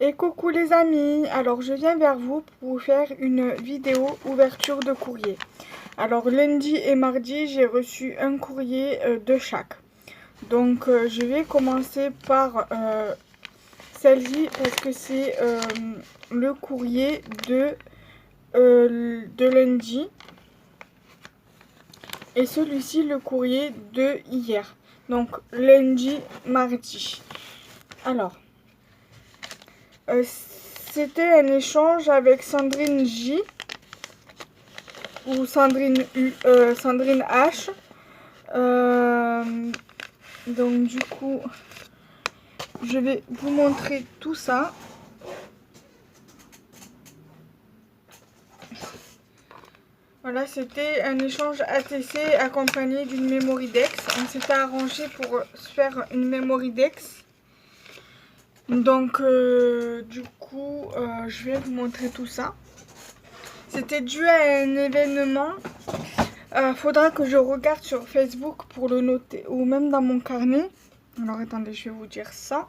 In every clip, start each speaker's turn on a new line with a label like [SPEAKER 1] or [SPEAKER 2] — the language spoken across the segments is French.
[SPEAKER 1] Et coucou les amis, alors je viens vers vous pour vous faire une vidéo ouverture de courrier. Alors lundi et mardi j'ai reçu un courrier de chaque. Donc je vais commencer par celle-ci parce que c'est le courrier de lundi. Et celui-ci le courrier de hier. Donc lundi, mardi. Alors... c'était un échange avec Sandrine J ou Sandrine Sandrine H. Donc du coup, je vais vous montrer tout ça. Voilà, c'était un échange ATC accompagné d'une memory dex. On s'était arrangé pour se faire une memory dex. Donc du coup, je vais vous montrer tout ça. C'était dû à un événement. Faudra que je regarde sur Facebook pour le noter ou même dans mon carnet. Alors attendez, je vais vous dire ça.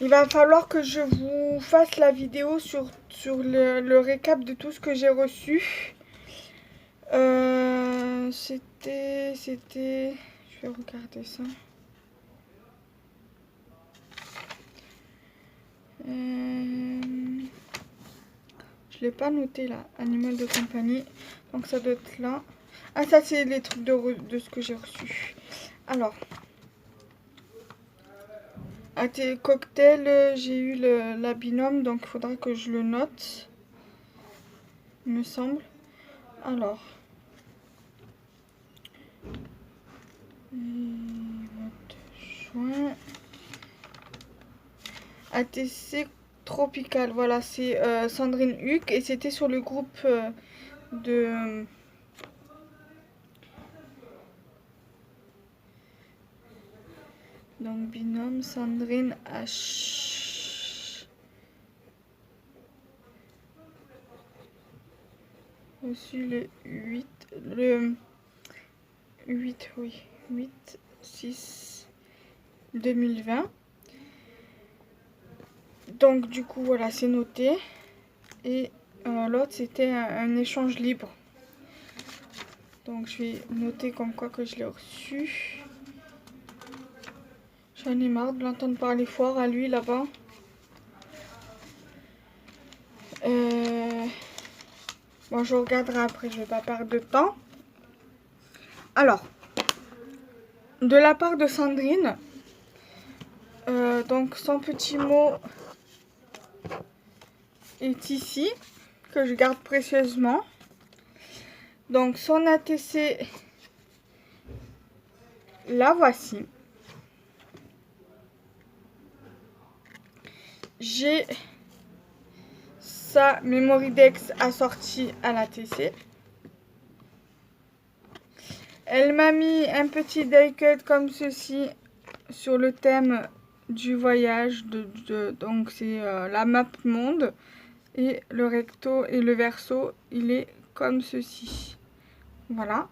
[SPEAKER 1] Il va falloir que je vous fasse la vidéo sur le récap de tout ce que j'ai reçu. C'était... Je vais regarder ça. Je l'ai pas noté là, animal de compagnie. Donc ça doit être là. Ah ça c'est les trucs de ce que j'ai reçu. Alors, à tes cocktails, j'ai eu la binôme, donc il faudra que je le note. Il me semble. Alors. Juin. ATC Tropical, voilà, c'est Sandrine Huck et c'était sur le groupe de... donc binôme Sandrine H. Reçu le 8, oui, 8, 6, 2020. Donc du coup voilà, c'est noté. Et l'autre c'était un échange libre. Donc je vais noter comme quoi que je l'ai reçu. J'en ai marre de l'entendre parler fort à lui là-bas. Bon, je regarderai après, je vais pas perdre de temps. Alors, de la part de Sandrine, donc son petit mot est ici, que je garde précieusement. Donc son ATC, la voici. J'ai sa memory dex assortie à l'ATC. Elle m'a mis un petit die cut comme ceci sur le thème du voyage. Donc c'est la map monde. Et le recto et le verso, il est comme ceci. Voilà.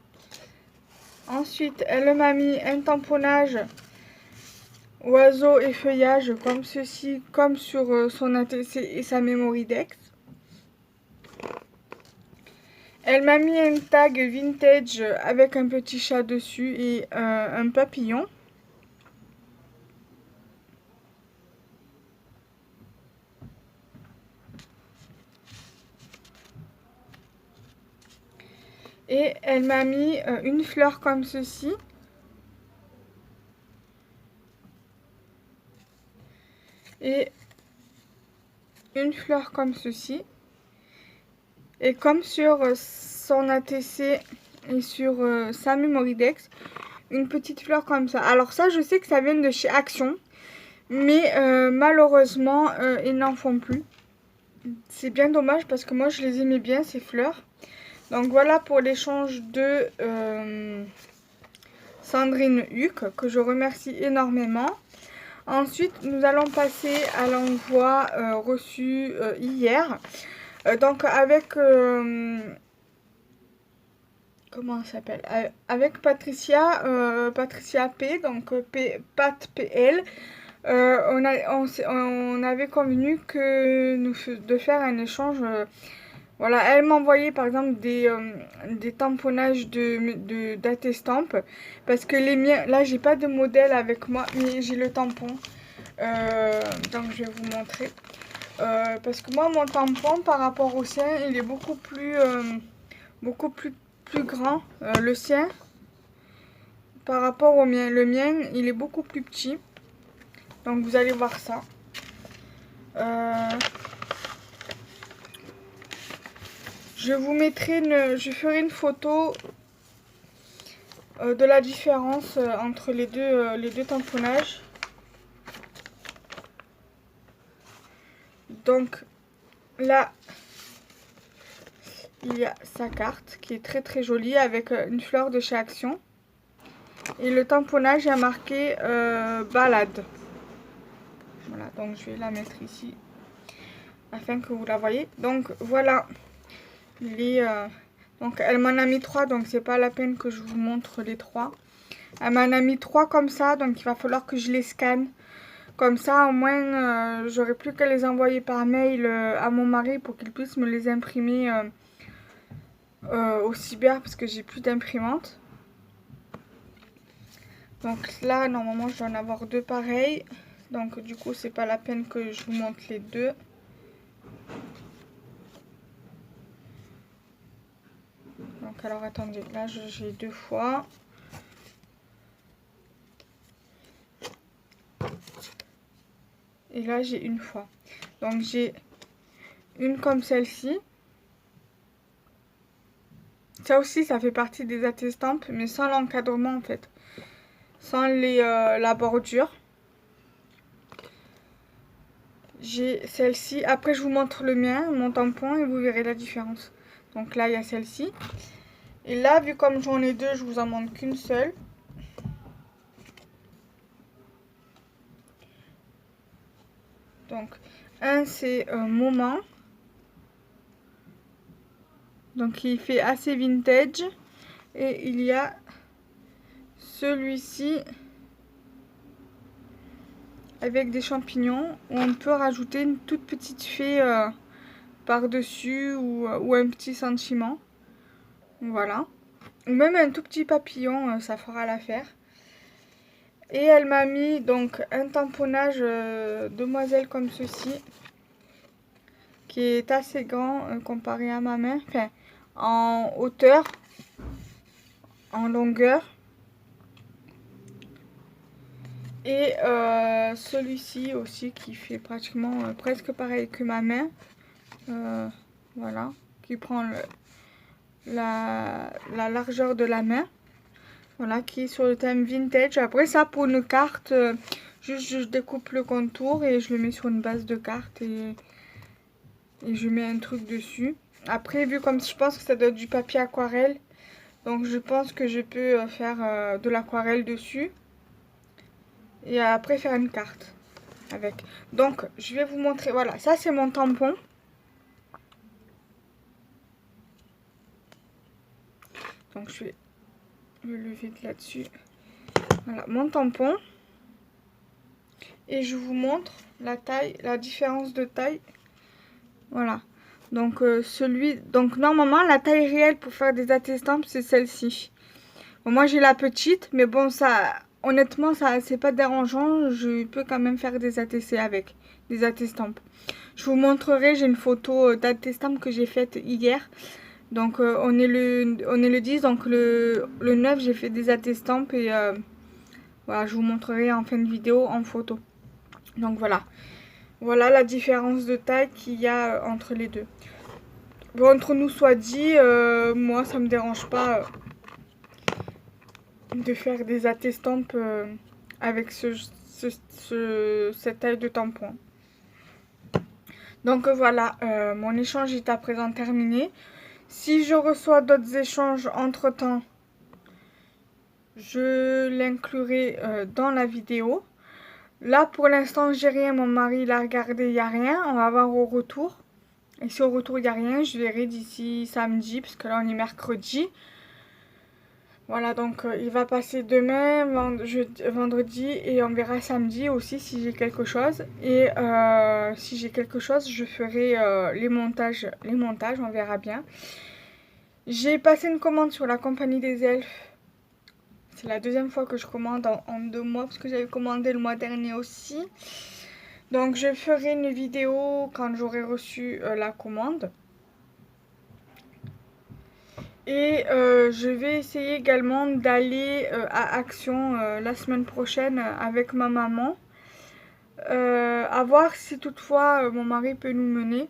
[SPEAKER 1] Ensuite, elle m'a mis un tamponnage oiseau et feuillage comme ceci, comme sur son ATC et sa memory dex. Elle m'a mis un tag vintage avec un petit chat dessus et un papillon. Et elle m'a mis une fleur comme ceci. Et une fleur comme ceci. Et comme sur son ATC et sur sa memory dex, une petite fleur comme ça. Alors ça, je sais que ça vient de chez Action. Mais malheureusement, ils n'en font plus. C'est bien dommage parce que moi, je les aimais bien, ces fleurs. Donc voilà pour l'échange de Sandrine Huck, que je remercie énormément. Ensuite, nous allons passer à l'envoi reçu hier. Donc avec... comment ça s'appelle, avec Patricia, Patricia P, donc Pat PL. On avait convenu de faire un échange. Voilà, elle m'a envoyé par exemple des tamponnages d'Atestamp. Parce que les miens, là j'ai pas de modèle avec moi, mais j'ai le tampon. Donc je vais vous montrer. Parce que moi mon tampon par rapport au sien, il est beaucoup plus grand. Le sien par rapport au mien. Le mien, il est beaucoup plus petit. Donc vous allez voir ça. Je ferai une photo de la différence entre les deux tamponnages. Donc là, il y a sa carte qui est très très jolie avec une fleur de chez Action. Et le tamponnage est marqué balade. Voilà, donc je vais la mettre ici afin que vous la voyez. Donc voilà, donc elle m'en a mis 3, donc c'est pas la peine que je vous montre les 3. Elle m'en a mis 3 comme ça, donc il va falloir que je les scanne. Comme ça, au moins, j'aurai plus qu'à les envoyer par mail à mon mari pour qu'il puisse me les imprimer au cyber parce que j'ai plus d'imprimante. Donc là, normalement, je dois en avoir 2 pareils. Donc du coup, c'est pas la peine que je vous montre les 2. Donc alors, attendez, là, j'ai 2 fois. Et là, j'ai une fois. Donc j'ai une comme celle-ci. Ça aussi, ça fait partie des Atestamp, mais sans l'encadrement en fait. Sans la bordure. J'ai celle-ci. Après, je vous montre le mien, mon tampon, et vous verrez la différence. Donc là, il y a celle-ci. Et là, vu comme j'en ai 2, je vous en montre qu'une seule. Donc, un, c'est Moment. Donc, il fait assez vintage. Et il y a celui-ci avec des champignons où on peut rajouter une toute petite fée par-dessus ou un petit sentiment. Voilà. Ou même un tout petit papillon, ça fera l'affaire. Et elle m'a mis donc un tamponnage demoiselle comme ceci, qui est assez grand comparé à ma main. Enfin, en hauteur, en longueur. Et celui-ci aussi qui fait pratiquement presque pareil que ma main. Voilà, qui prend la largeur de la main. Voilà, qui est sur le thème vintage. Après ça, pour une carte, juste je découpe le contour et je le mets sur une base de carte et je mets un truc dessus. Après, vu comme je pense que ça doit être du papier aquarelle, donc je pense que je peux faire de l'aquarelle dessus. Et après faire une carte avec. Donc, je vais vous montrer. Voilà, ça c'est mon tampon. Donc, je vais le lever de là-dessus. Voilà, mon tampon. Et je vous montre la taille, la différence de taille. Voilà. Donc, donc normalement, la taille réelle pour faire des Atestamp, c'est celle-ci. Bon, moi, j'ai la petite, mais bon, ça, honnêtement, ça, c'est pas dérangeant. Je peux quand même faire des ATC avec, des Atestamp. Je vous montrerai, j'ai une photo d'Atestamp que j'ai faite hier. Donc, on est le 10, donc le 9, j'ai fait des Atestamp et voilà, je vous montrerai en fin de vidéo en photo. Donc, voilà. Voilà la différence de taille qu'il y a entre les deux. Bon, entre nous soit dit, moi, ça me dérange pas de faire des Atestamp avec cette taille de tampon. Donc voilà, mon échange est à présent terminé. Si je reçois d'autres échanges entre temps, je l'inclurai dans la vidéo. Là pour l'instant j'ai rien, mon mari l'a regardé, il n'y a rien, on va voir au retour. Et si au retour il n'y a rien, je verrai d'ici samedi, parce que là on est mercredi. Voilà, donc il va passer demain, vendredi, et on verra samedi aussi si j'ai quelque chose. Et si j'ai quelque chose, je ferai les montages, on verra bien. J'ai passé une commande sur la Compagnie des Elfes. C'est la deuxième fois que je commande en 2 mois, parce que j'avais commandé le mois dernier aussi. Donc je ferai une vidéo quand j'aurai reçu la commande. Et je vais essayer également d'aller à Action la semaine prochaine avec ma maman. À voir si toutefois mon mari peut nous mener.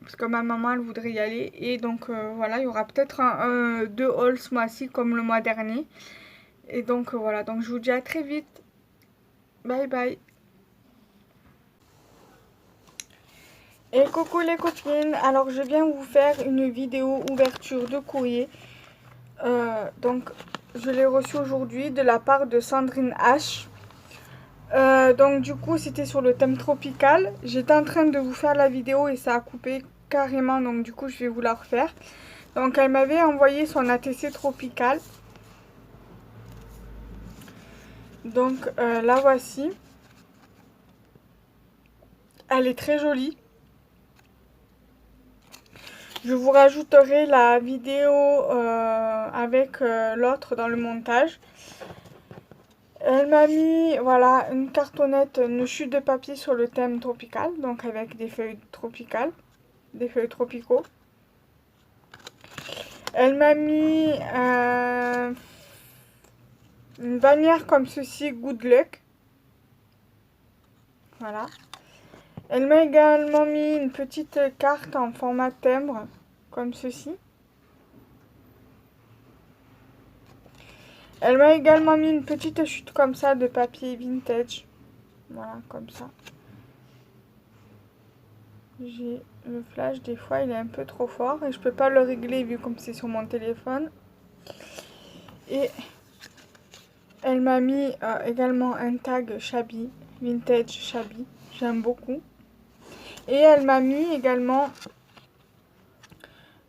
[SPEAKER 1] Parce que ma maman elle voudrait y aller. Et donc voilà, il y aura peut-être 2 hauls ce mois-ci comme le mois dernier. Et donc voilà, donc je vous dis à très vite. Bye bye. Et coucou les copines, alors je viens vous faire une vidéo ouverture de courrier. Donc je l'ai reçu aujourd'hui de la part de Sandrine H. Donc du coup c'était sur le thème tropical. J'étais en train de vous faire la vidéo et ça a coupé carrément, donc du coup je vais vous la refaire. Donc elle m'avait envoyé son ATC tropical. Donc la voici. Elle est très jolie. Je vous rajouterai la vidéo avec l'autre dans le montage. Elle m'a mis, voilà, une cartonnette, une chute de papier sur le thème tropical, donc avec des feuilles tropicales, des feuilles tropicaux. Elle m'a mis une bannière comme ceci, Good Luck. Voilà. Elle m'a également mis une petite carte en format timbre, comme ceci. Elle m'a également mis une petite chute comme ça de papier vintage. Voilà, comme ça. J'ai le flash, des fois il est un peu trop fort et je peux pas le régler vu comme c'est sur mon téléphone. Et elle m'a mis également un tag Shabby, vintage Shabby. J'aime beaucoup. Et elle m'a mis également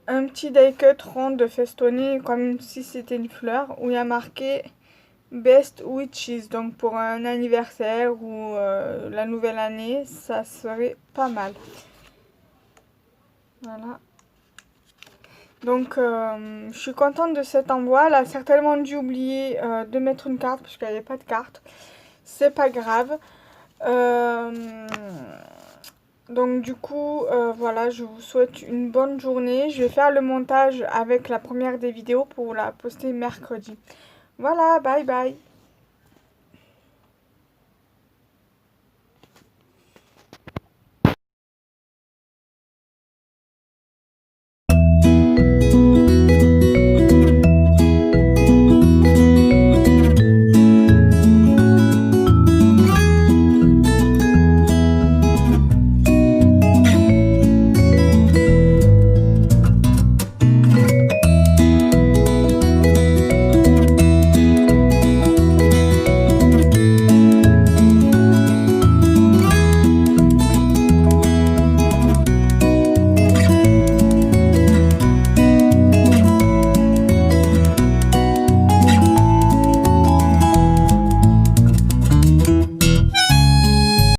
[SPEAKER 1] un petit die cut rond de festonné comme si c'était une fleur où il y a marqué Best Witches. Donc pour un anniversaire ou la nouvelle année, ça serait pas mal. Voilà. Donc je suis contente de cet envoi. Elle a certainement dû oublier de mettre une carte parce qu'il n'y avait pas de carte. C'est pas grave. Donc du coup, voilà, je vous souhaite une bonne journée. Je vais faire le montage avec la première des vidéos pour la poster mercredi. Voilà, bye bye.